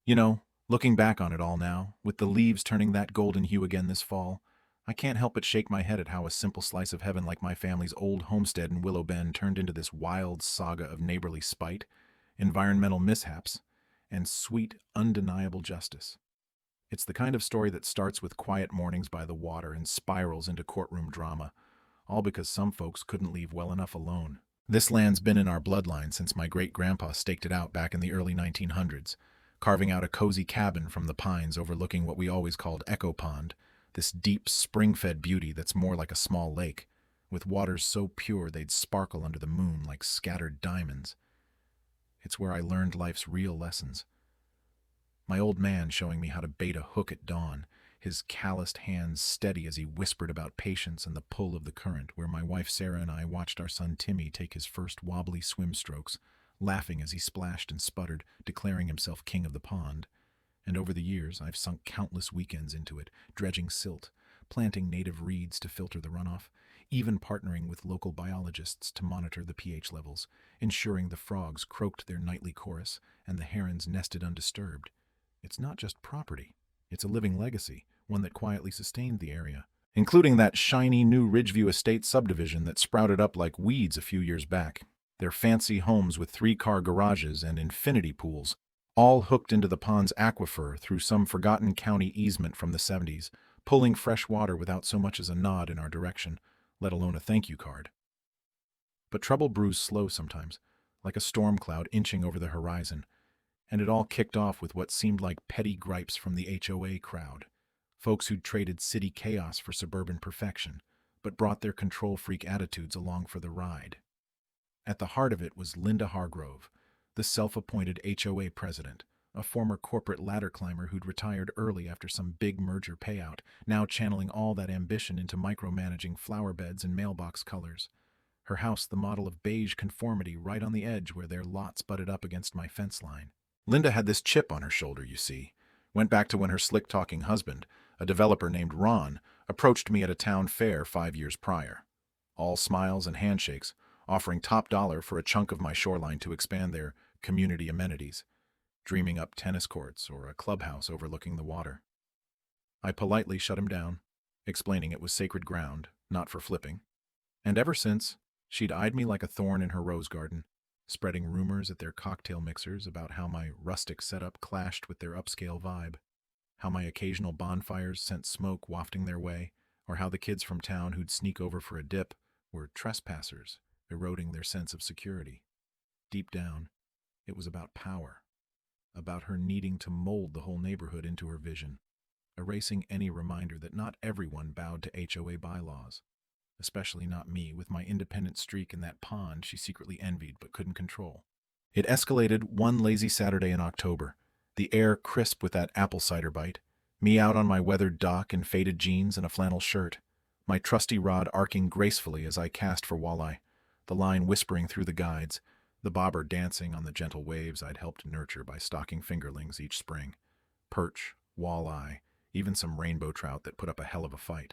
You know, looking back on it all now, with the leaves turning that golden hue again this fall, I can't help but shake my head at how a simple slice of heaven like my family's old homestead in Willow Bend turned into this wild saga of neighborly spite, environmental mishaps, and sweet, undeniable justice. It's the kind of story that starts with quiet mornings by the water and spirals into courtroom drama, all because some folks couldn't leave well enough alone. This land's been in our bloodline since my great-grandpa staked it out back in the early 1900s, carving out a cozy cabin from the pines overlooking what we always called Echo Pond, this deep, spring-fed beauty that's more like a small lake, with waters so pure they'd sparkle under the moon like scattered diamonds. It's where I learned life's real lessons. My old man showing me how to bait a hook at dawn, his calloused hands steady as he whispered about patience and the pull of the current, where my wife Sarah and I watched our son Timmy take his first wobbly swim strokes, laughing as he splashed and sputtered, declaring himself king of the pond. And over the years, I've sunk countless weekends into it, dredging silt, planting native reeds to filter the runoff, even partnering with local biologists to monitor the pH levels, ensuring the frogs croaked their nightly chorus and the herons nested undisturbed. It's not just property. It's a living legacy, one that quietly sustained the area, including that shiny new Ridgeview Estate subdivision that sprouted up like weeds a few years back. Their fancy homes with three-car garages and infinity pools, all hooked into the pond's aquifer through some forgotten county easement from the 70s, pulling fresh water without so much as a nod in our direction, let alone a thank you card. But trouble brews slow sometimes, like a storm cloud inching over the horizon, and it all kicked off with what seemed like petty gripes from the HOA crowd, folks who'd traded city chaos for suburban perfection, but brought their control-freak attitudes along for the ride. At the heart of it was Linda Hargrove, the self-appointed HOA president, a former corporate ladder climber who'd retired early after some big merger payout, now channeling all that ambition into micromanaging flower beds and mailbox colors. Her house the model of beige conformity right on the edge where their lots butted up against my fence line. Linda had this chip on her shoulder, you see. Went back to when her slick-talking husband, a developer named Ron, approached me at a town fair 5 years prior. All smiles and handshakes, offering top dollar for a chunk of my shoreline to expand their community amenities, dreaming up tennis courts or a clubhouse overlooking the water. I politely shut him down, explaining it was sacred ground, not for flipping. And ever since, she'd eyed me like a thorn in her rose garden, spreading rumors at their cocktail mixers about how my rustic setup clashed with their upscale vibe, how my occasional bonfires sent smoke wafting their way, or how the kids from town who'd sneak over for a dip were trespassers, eroding their sense of security. Deep down, it was about power, about her needing to mold the whole neighborhood into her vision, erasing any reminder that not everyone bowed to HOA bylaws, especially not me with my independent streak in that pond she secretly envied but couldn't control. It escalated one lazy Saturday in October, the air crisp with that apple cider bite, me out on my weathered dock in faded jeans and a flannel shirt, my trusty rod arcing gracefully as I cast for walleye, the line whispering through the guides, the bobber dancing on the gentle waves I'd helped nurture by stocking fingerlings each spring. Perch, walleye, even some rainbow trout that put up a hell of a fight.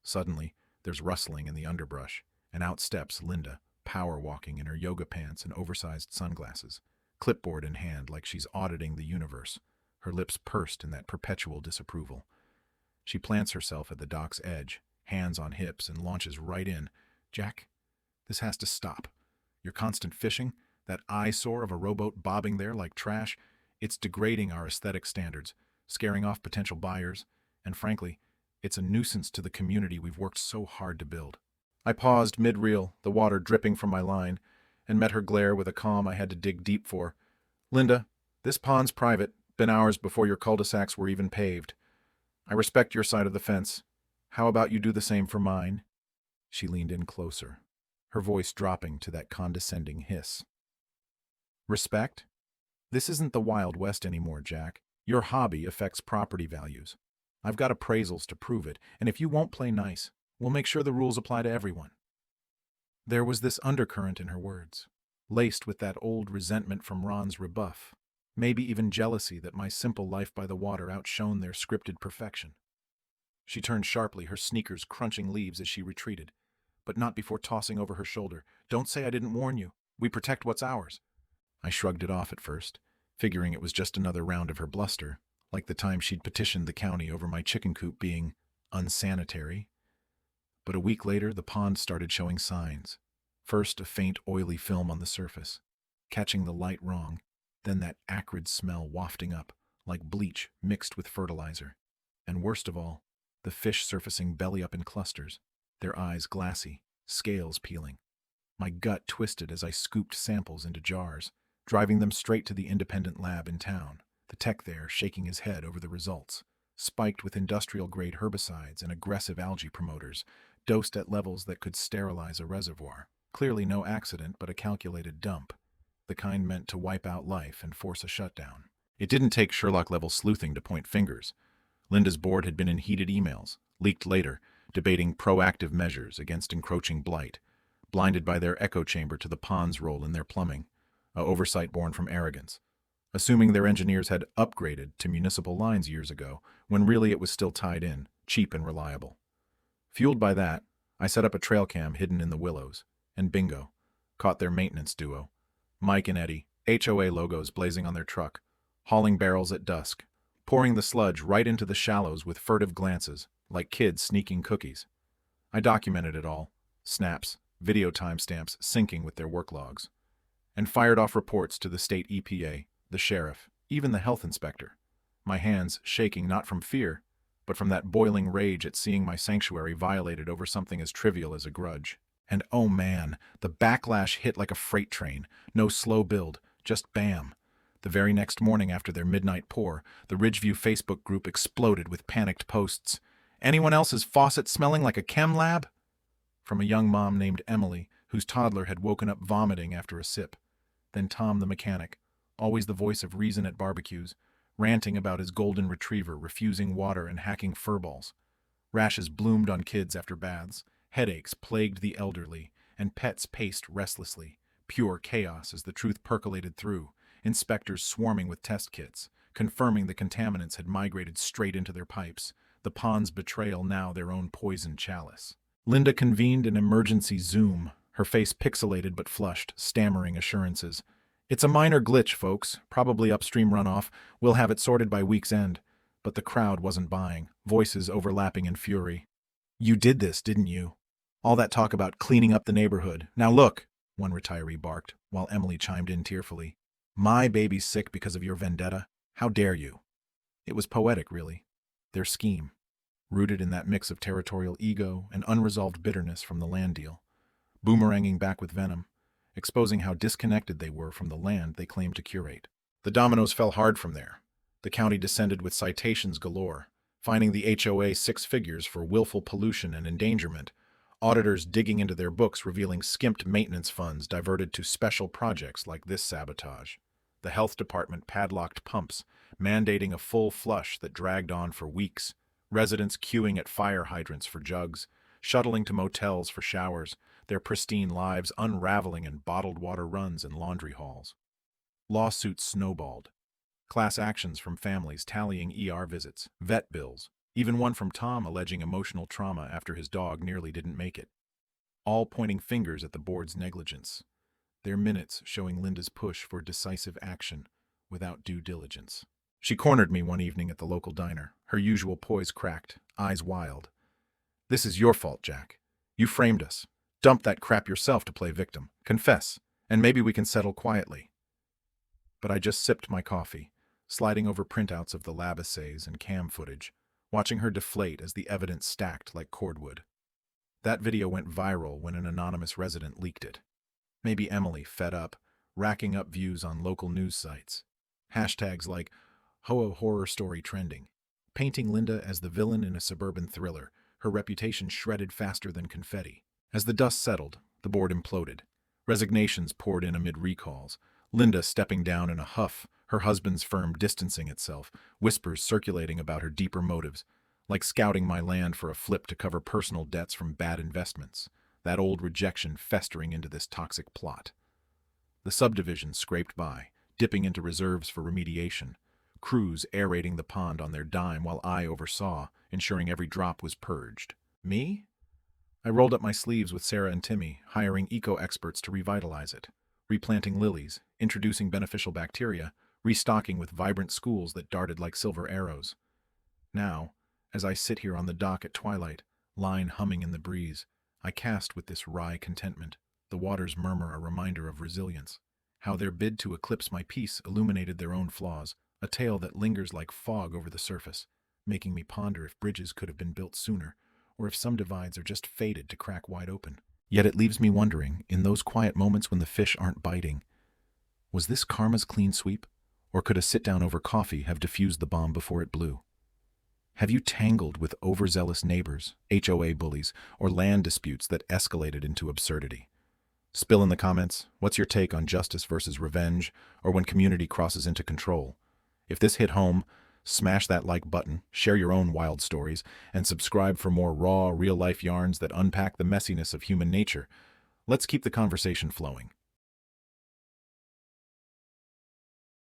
Suddenly, there's rustling in the underbrush, and out steps Linda, power walking in her yoga pants and oversized sunglasses, clipboard in hand like she's auditing the universe, her lips pursed in that perpetual disapproval. She plants herself at the dock's edge, hands on hips, and launches right in. "Jack, this has to stop. Your constant fishing, that eyesore of a rowboat bobbing there like trash, it's degrading our aesthetic standards, scaring off potential buyers, and frankly, it's a nuisance to the community we've worked so hard to build." I paused mid-reel, the water dripping from my line, and met her glare with a calm I had to dig deep for. "Linda, this pond's private, been ours before your cul-de-sacs were even paved. I respect your side of the fence. How about you do the same for mine?" She leaned in closer, her voice dropping to that condescending hiss. "Respect? This isn't the Wild West anymore, Jack. Your hobby affects property values. I've got appraisals to prove it, and if you won't play nice, we'll make sure the rules apply to everyone." There was this undercurrent in her words, laced with that old resentment from Ron's rebuff, maybe even jealousy that my simple life by the water outshone their scripted perfection. She turned sharply, her sneakers crunching leaves as she retreated, but not before tossing over her shoulder, "Don't say I didn't warn you. We protect what's ours." I shrugged it off at first, figuring it was just another round of her bluster, like the time she'd petitioned the county over my chicken coop being unsanitary. But a week later, the pond started showing signs. First, a faint, oily film on the surface, catching the light wrong, then that acrid smell wafting up, like bleach mixed with fertilizer. And worst of all, the fish surfacing belly up in clusters, their eyes glassy, scales peeling. My gut twisted as I scooped samples into jars, driving them straight to the independent lab in town, the tech there shaking his head over the results, spiked with industrial-grade herbicides and aggressive algae promoters, dosed at levels that could sterilize a reservoir. Clearly no accident, but a calculated dump, the kind meant to wipe out life and force a shutdown. It didn't take Sherlock-level sleuthing to point fingers. Linda's board had been in heated emails, leaked later, debating proactive measures against encroaching blight, blinded by their echo chamber to the pond's role in their plumbing, a oversight born from arrogance, assuming their engineers had upgraded to municipal lines years ago, when really it was still tied in, cheap and reliable. Fueled by that, I set up a trail cam hidden in the willows, and bingo, caught their maintenance duo, Mike and Eddie, HOA logos blazing on their truck, hauling barrels at dusk, pouring the sludge right into the shallows with furtive glances, like kids sneaking cookies. I documented it all, snaps, video timestamps syncing with their work logs, and fired off reports to the state EPA, the sheriff, even the health inspector, my hands shaking not from fear, but from that boiling rage at seeing my sanctuary violated over something as trivial as a grudge. And oh man, the backlash hit like a freight train, no slow build, just bam. The very next morning after their midnight pour, the Ridgeview Facebook group exploded with panicked posts. Anyone else's faucet smelling like a chem lab? From a young mom named Emily, whose toddler had woken up vomiting after a sip. Then Tom the mechanic, always the voice of reason at barbecues, ranting about his golden retriever refusing water and hacking furballs. Rashes bloomed on kids after baths, headaches plagued the elderly, and pets paced restlessly. Pure chaos as the truth percolated through, inspectors swarming with test kits, confirming the contaminants had migrated straight into their pipes, the pond's betrayal now their own poison chalice. Linda convened an emergency Zoom, her face pixelated but flushed, stammering assurances. "It's a minor glitch, folks, probably upstream runoff. We'll have it sorted by week's end." But the crowd wasn't buying, voices overlapping in fury. "You did this, didn't you? All that talk about cleaning up the neighborhood. Now look," one retiree barked, while Emily chimed in tearfully. "My baby's sick because of your vendetta. How dare you?" It was poetic, really. Their scheme, rooted in that mix of territorial ego and unresolved bitterness from the land deal, boomeranging back with venom, exposing how disconnected they were from the land they claimed to curate. The dominoes fell hard from there. The county descended with citations galore, fining the HOA six figures for willful pollution and endangerment, auditors digging into their books revealing skimped maintenance funds diverted to special projects like this sabotage. The health department padlocked pumps, mandating a full flush that dragged on for weeks, residents queuing at fire hydrants for jugs, shuttling to motels for showers, their pristine lives unraveling in bottled water runs and laundry halls. Lawsuits snowballed. Class actions from families tallying ER visits, vet bills, even one from Tom alleging emotional trauma after his dog nearly didn't make it. All pointing fingers at the board's negligence. Their minutes showing Linda's push for decisive action without due diligence. She cornered me one evening at the local diner, her usual poise cracked, eyes wild. "This is your fault, Jack. You framed us. Dump that crap yourself to play victim. Confess, and maybe we can settle quietly." But I just sipped my coffee, sliding over printouts of the lab assays and cam footage, watching her deflate as the evidence stacked like cordwood. That video went viral when an anonymous resident leaked it. Maybe Emily, fed up, racking up views on local news sites. Hashtags like HOA horror story trending, painting Linda as the villain in a suburban thriller, her reputation shredded faster than confetti. As the dust settled, the board imploded. Resignations poured in amid recalls, Linda stepping down in a huff, her husband's firm distancing itself, whispers circulating about her deeper motives, like scouting my land for a flip to cover personal debts from bad investments, that old rejection festering into this toxic plot. The subdivision scraped by, dipping into reserves for remediation, crews aerating the pond on their dime while I oversaw, ensuring every drop was purged. Me? I rolled up my sleeves with Sarah and Timmy, hiring eco-experts to revitalize it, replanting lilies, introducing beneficial bacteria, restocking with vibrant schools that darted like silver arrows. Now, as I sit here on the dock at twilight, line humming in the breeze, I cast with this wry contentment. The waters murmur a reminder of resilience, how their bid to eclipse my peace illuminated their own flaws, a tale that lingers like fog over the surface, making me ponder if bridges could have been built sooner, or if some divides are just fated to crack wide open. Yet it leaves me wondering, in those quiet moments when the fish aren't biting, was this karma's clean sweep, or could a sit-down over coffee have diffused the bomb before it blew? Have you tangled with overzealous neighbors, HOA bullies, or land disputes that escalated into absurdity? Spill in the comments, what's your take on justice versus revenge, or when community crosses into control? If this hit home, smash that like button, share your own wild stories, and subscribe for more raw, real-life yarns that unpack the messiness of human nature. Let's keep the conversation flowing.